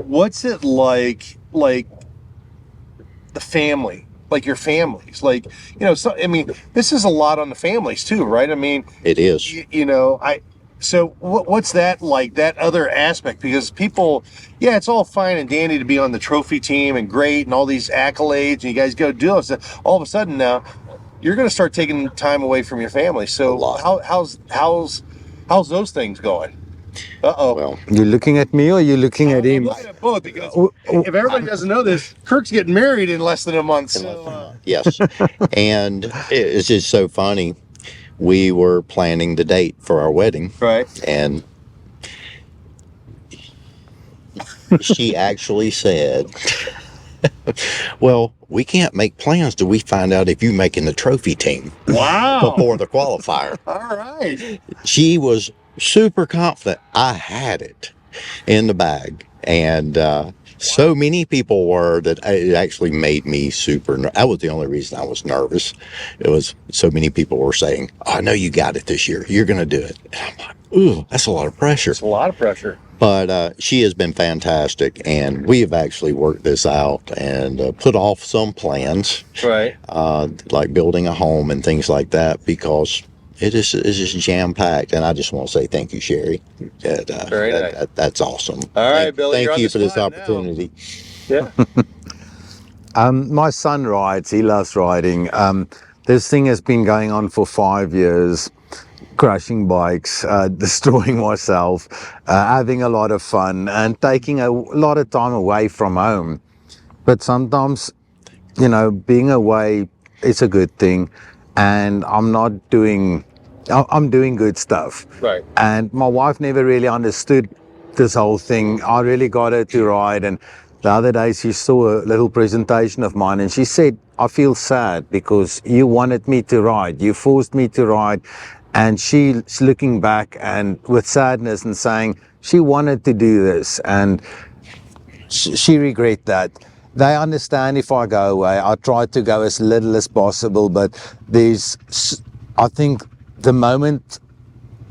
what's it like the family, like your families, like, so I mean, this is a lot on the families too, right? I mean, It is. so what's that like, that other aspect? Because people, yeah, it's all fine and dandy to be on the trophy team and great and all these accolades and you guys go do it. So all of a sudden now you're going to start taking time away from your family. A So lot. how's those things going? Uh-oh. Well, You looking at me or you looking at I'm him? looking at both because W- if everybody doesn't know this, Kirk's getting married in less than a month. in less than a So, month. Yes. And it's just so funny. We were planning the date for our wedding, right. and she actually said, well, we can't make plans till we find out if you making the trophy team Wow. before the qualifier. All right. She was super confident I had it in the bag. And so many people were that it actually made me super. That was the only reason I was nervous. It was so many people were saying, oh, I know you got it this year. You're going to do it. And I'm like, ooh, that's a lot of pressure. It's a lot of pressure. But she has been fantastic, and we have actually worked this out and put off some plans, Right. like building a home and things like that, because it's just jam packed. And I just want to say thank you, Sherry. Very nice. That's awesome. All right, Billy, you're Thank on you the for this spot now. opportunity. Yeah. My son rides. He loves riding. This thing has been going on for 5 years. Crashing bikes, destroying myself, having a lot of fun, and taking a lot of time away from home. But sometimes, being away is a good thing, and I'm doing good stuff. Right. And my wife never really understood this whole thing. I really got her to ride, and the other day she saw a little presentation of mine and she said, I feel sad because you wanted me to ride, you forced me to ride. And she's looking back and with sadness and saying she wanted to do this and she regret that. They understand if I go away. I try to go as little as possible, but I think the moment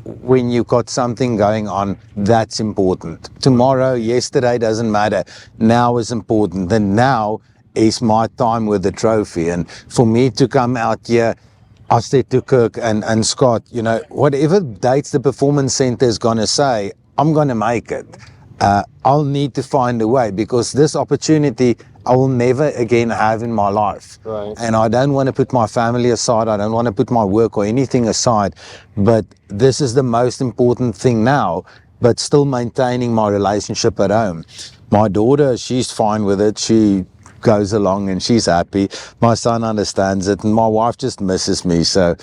when you've got something going on, that's important. Tomorrow, yesterday doesn't matter. Now is important. And now is my time with the trophy. And for me to come out here, I said to Kirk and Scott, whatever dates the performance center is going to say, I'm going to make it. I'll need to find a way because this opportunity I will never again have in my life. Right. And I don't want to put my family aside. I don't want to put my work or anything aside. But this is the most important thing now, but still maintaining my relationship at home. My daughter, she's fine with it. She goes along and she's happy. My son understands it, and my wife just misses me, so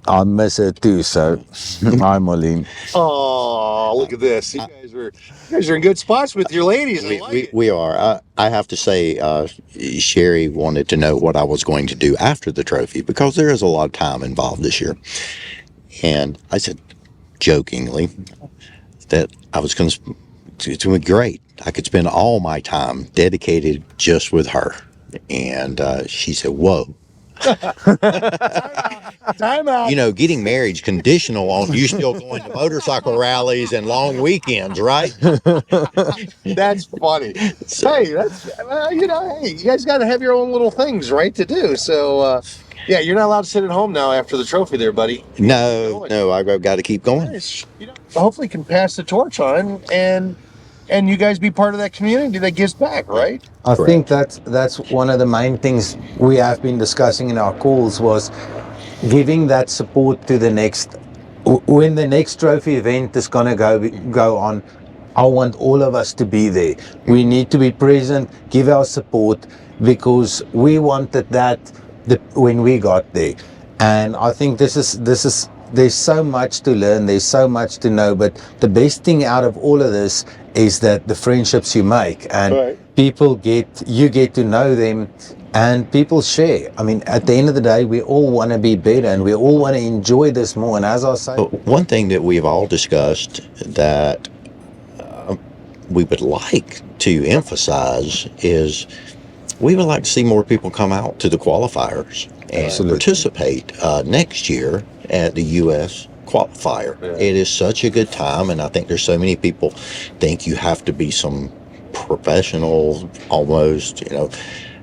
I miss her too. So hi, Marlene. Oh, look at this! You guys are in good spots with your ladies. I like it. We are. I have to say, Sherry wanted to know what I was going to do after the trophy because there is a lot of time involved this year. And I said, jokingly, that I was going to be great. I could spend all my time dedicated just with her. And she said, whoa. Time out. Getting married's conditional on you still going to motorcycle rallies and long weekends, right? That's funny. Hey, hey, you guys got to have your own little things, right, to do. So, yeah, you're not allowed to sit at home now after the trophy there, buddy. No, I've got to keep going. Nice. Hopefully can pass the torch on and you guys be part of that community that gives back, right? I Correct. think that's one of the main things we have been discussing in our calls was giving that support to the next. When the next trophy event is going to go on, I want all of us to be there. We need to be present, give our support because we wanted that when we got there. And I think this is there's so much to learn, there's so much to know, but the best thing out of all of this is that the friendships you make and Right. you get to know them and people share. I mean, at the end of the day, we all want to be better and we all want to enjoy this more. And as I say, One thing that we've all discussed that we would like to emphasize is we would like to see more people come out to the qualifiers and Absolutely. participate next year at the U.S. qualifier. Yeah. It is such a good time, and I think there's so many people think you have to be some professional almost,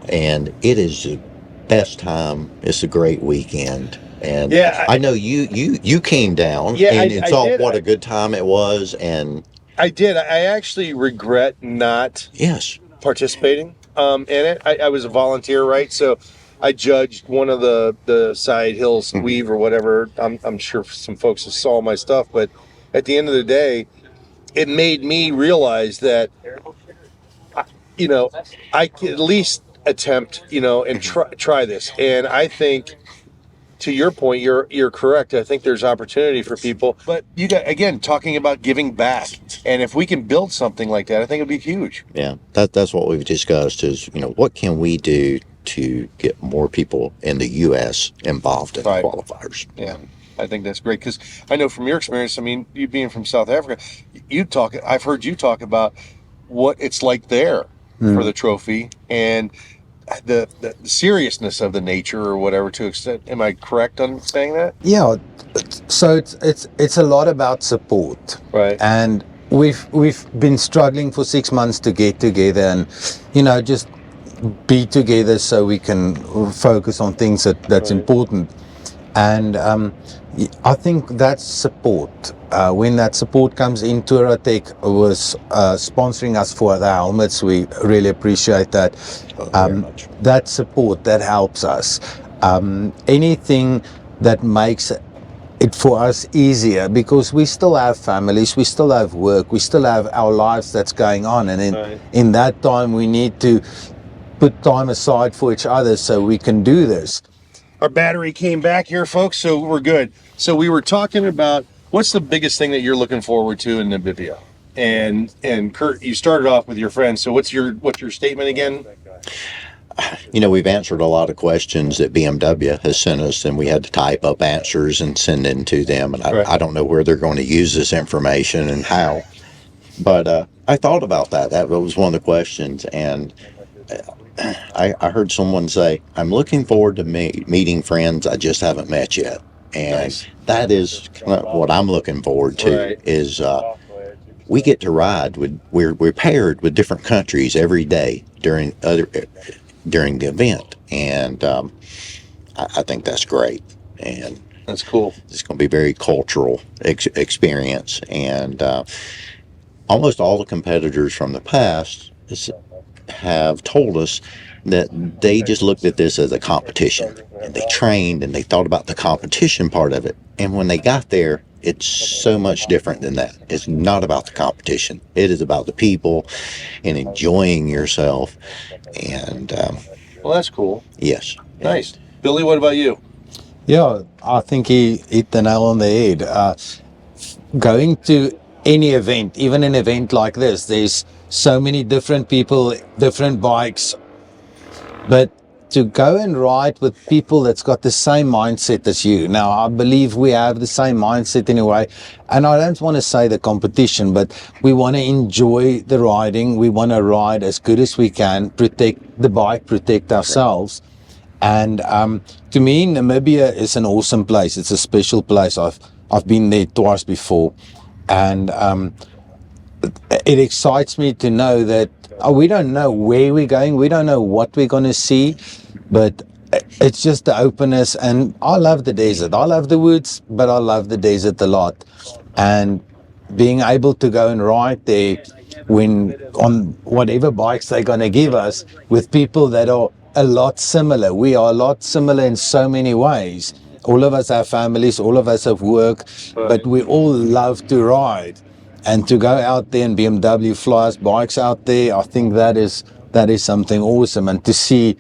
and it is the best time. It's a great weekend. And Yeah, I know you came down Yeah, and I saw did. what a good time it was. And I did. I actually regret not yes, participating in it. I was a volunteer, right? So I judged one of the side hills weave or whatever. I'm sure some folks saw my stuff, but at the end of the day, it made me realize that you know I could at least attempt, and try this. And I think, to your point, you're correct. I think there's opportunity for people, but you got, again, talking about giving back, and if we can build something like that, I think it'd be huge. yeah, that's what we've discussed is, what can we do to get more people in the U.S. involved in the Right. qualifiers? Yeah, I think that's great because I know from your experience. I mean, you being from South Africa, I've heard you talk about what it's like there for the trophy and the seriousness of the nature or whatever. To extent, am I correct on saying that? Yeah, so it's a lot about support, Right. and we've been struggling for 6 months to get together and just be together so we can focus on things that's Right. important. And I think that's support. When that support comes in, Touratech was sponsoring us for the helmets. We really appreciate that. Very much. That support, that helps us. Anything that makes it for us easier, because we still have families, we still have work, we still have our lives that's going on, and Right. in that time we need to put time aside for each other so we can do this. Our battery came back here, folks, so we're good. So we were talking about what's the biggest thing that you're looking forward to in Namibia, and Kurt, you started off with your friends. So what's your statement again? We've answered a lot of questions that BMW has sent us, and we had to type up answers and send in to them. And Right. I don't know where they're going to use this information and how. But I thought about that. That was one of the questions. And I heard someone say, I'm looking forward to meeting friends I just haven't met yet. And Nice. that is kind of what I'm looking forward to, Right. is we get to ride with, we're paired with different countries every day during the event. And I think that's great. And That's cool. it's going to be a very cultural experience. And almost all the competitors from the past have told us that they just looked at this as a competition, and they trained and they thought about the competition part of it. And when they got there, it's so much different than that. It's not about the competition. It is about the people and enjoying yourself. And Well, that's cool. yes. Nice. Billy, what about you? Yeah, I think he hit the nail on the head. Going to any event, even an event like this, there's so many different people, different bikes, but to go and ride with people that's got the same mindset as you. Now, I believe we have the same mindset in a way, and I don't want to say the competition, but we want to enjoy the riding. We want to ride as good as we can, protect the bike, protect ourselves. And to me, Namibia is an awesome place. It's a special place. I've been there twice before, and it excites me to know that we don't know where we're going, we don't know what we're going to see, but it's just the openness. And I love the desert. I love the woods, but I love the desert a lot. And being able to go and ride there when on whatever bikes they're going to give us with people that are a lot similar. We are a lot similar in so many ways. All of us have families, all of us have work, but we all love to ride. And to go out there and BMW flies bikes out there, I think that is something awesome. And to see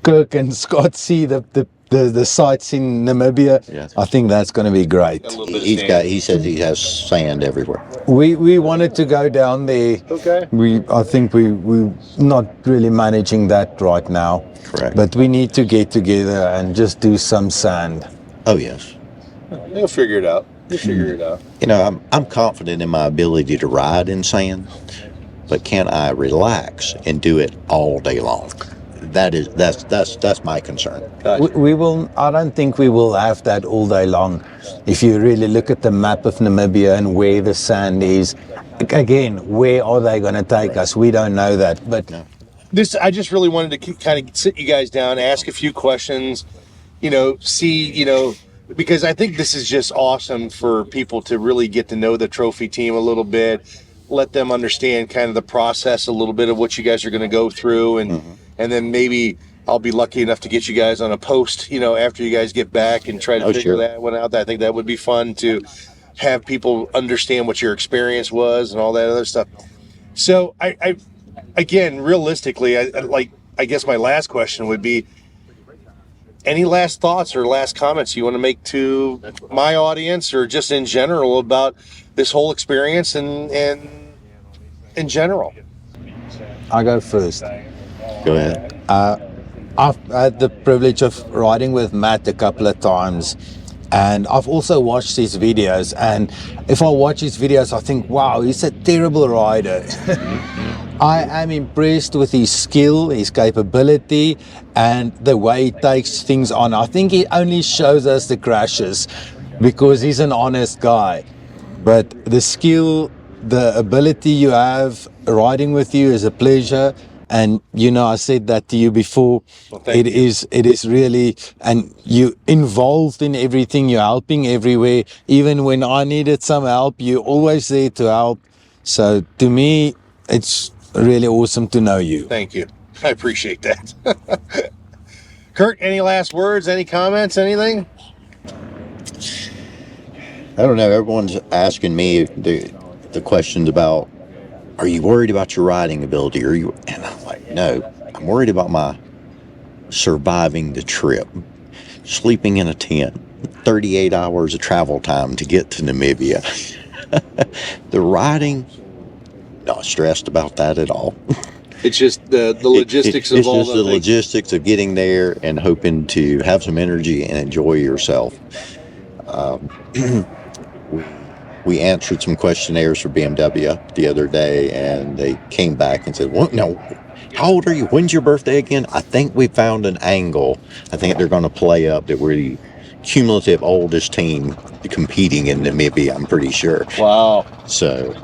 Kirk and Scott see the sights in Namibia, Yes. I think that's going to be great. He says he has sand everywhere. We wanted to go down there. Okay. I think we're not really managing that right now. Correct. But we need to get together and just do some sand. Oh, yes. You'll figure it out. I'm confident in my ability to ride in sand, but can I relax and do it all day long? That's my concern. We will. I don't think we will have that all day long. If you really look at the map of Namibia and where the sand is, again, where are they going to take us? We don't know that. But No. I just really wanted to kind of sit you guys down, ask a few questions, see, because I think this is just awesome for people to really get to know the trophy team a little bit, let them understand kind of the process a little bit of what you guys are going to go through, and then maybe I'll be lucky enough to get you guys on a post, after you guys get back and try to Oh, figure sure. that one out. I think that would be fun to have people understand what your experience was and all that other stuff. So I again, realistically, I guess my last question would be, any last thoughts or last comments you want to make to my audience or just in general about this whole experience and in general? I go first. Go ahead. I've had the privilege of riding with Matt a couple of times, and I've also watched his videos. And if I watch his videos, I think, wow, he's a terrible rider. I am impressed with his skill, his capability, and the way he takes things on. I think he only shows us the crashes because he's an honest guy. But the skill, the ability you have riding with you is a pleasure. And I said that to you before. Well, thank you. It is really, and you involved in everything. You're helping everywhere. Even when I needed some help, you're always there to help. So to me, it's really awesome to know you. Thank you. I appreciate that. Kurt, any last words, any comments, anything? I don't know. Everyone's asking me the questions about, are you worried about your riding ability? And I'm like, no, I'm worried about my surviving the trip, sleeping in a tent, 38 hours of travel time to get to Namibia. The riding, not stressed about that at all. It's just the logistics It's just the logistics of getting there and hoping to have some energy and enjoy yourself. We answered some questionnaires for BMW the other day, and they came back and said, well, no, how old are you? When's your birthday again? I think we found an angle. I think they're going to play up that we're the cumulative oldest team competing in Namibia, I'm pretty sure. Wow. So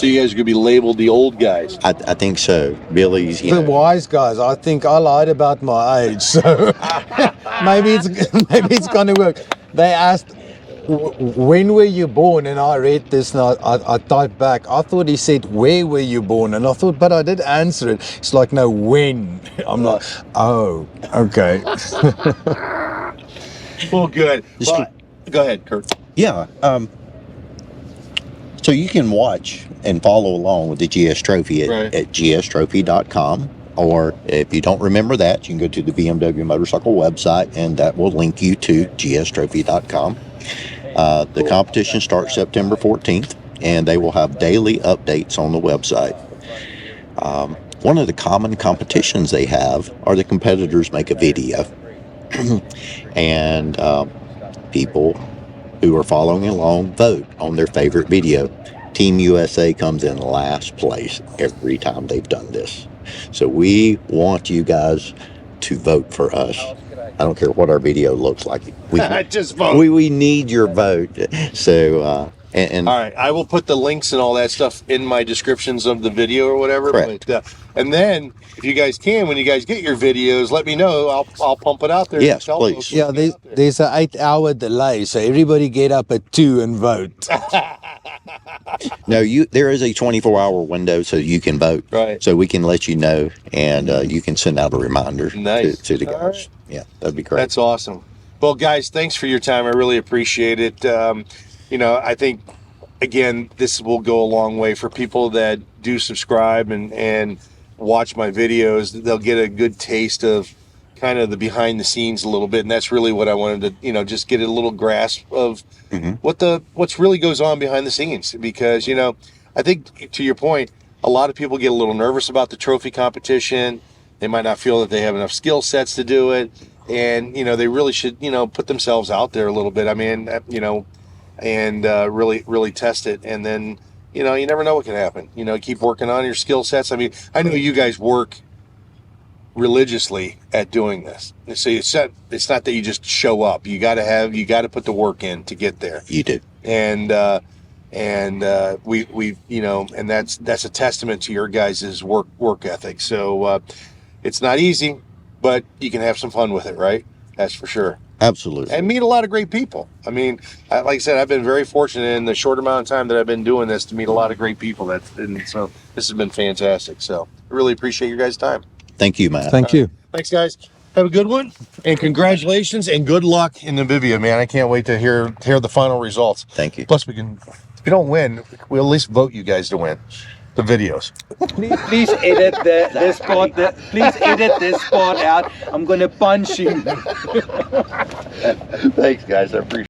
you guys are going to be labeled the old guys. I think so. Billy's, The wise guys, I think I lied about my age, so maybe it's going to work. They asked, when were you born? And I read this and I typed back. I thought he said, where were you born? And I thought, but I did answer it. It's like, no, when? I'm like, oh, okay. Well, good. Well, go ahead, Kurt. Yeah. So you can watch and follow along with the GS Trophy at gstrophy.com. Or if you don't remember that, you can go to the BMW Motorcycle website, and that will link you to gstrophy.com. The competition starts September 14th, and they will have daily updates on the website. One of the common competitions they have are the competitors make a video. And people who are following along vote on their favorite video. Team USA comes in last place every time they've done this. So we want you guys to vote for us. I don't care what our video looks like. Just vote. We need your vote. So, and all right, I will put the links and all that stuff in my descriptions of the video or whatever. Correct. But, and then, if you guys can, when you guys get your videos, let me know. I'll pump it out there. Yes, please. Yeah, there's an 8-hour delay, so everybody get up at 2 and vote. No, there is a 24-hour window so you can vote. Right. So we can let you know, and you can send out a reminder Nice. to the guys. Right. Yeah, that'd be great. That's awesome. Well, guys, thanks for your time. I really appreciate it. I think, again, this will go a long way for people that do subscribe and watch my videos. They'll get a good taste of kind of the behind the scenes a little bit, and that's really what I wanted to, just get a little grasp of what's really goes on behind the scenes. Because I think, to your point, a lot of people get a little nervous about the trophy competition. They might not feel that they have enough skill sets to do it, and they really should put themselves out there a little bit. I mean, and really test it, and then you never know what can happen. Keep working on your skill sets. I mean, I know you guys work religiously at doing this. So it's not that you just show up. You got to put the work in to get there. You do. And and we you know, and that's a testament to your guys' work ethic. So it's not easy, but you can have some fun with it, right? That's for sure. Absolutely. And meet a lot of great people. I mean, like I said, I've been very fortunate in the short amount of time that I've been doing this to meet a lot of great people. And so this has been fantastic. So I really appreciate your guys' time. Thank you, Matt. Thank you. Thanks, guys. Have a good one, and congratulations, and good luck in Namibia, man. I can't wait to hear the final results. Thank you. Plus, if we don't win, we'll at least vote you guys to win the videos. Please edit this part. Please edit this part out. I'm gonna punch him. Thanks, guys. I appreciate it.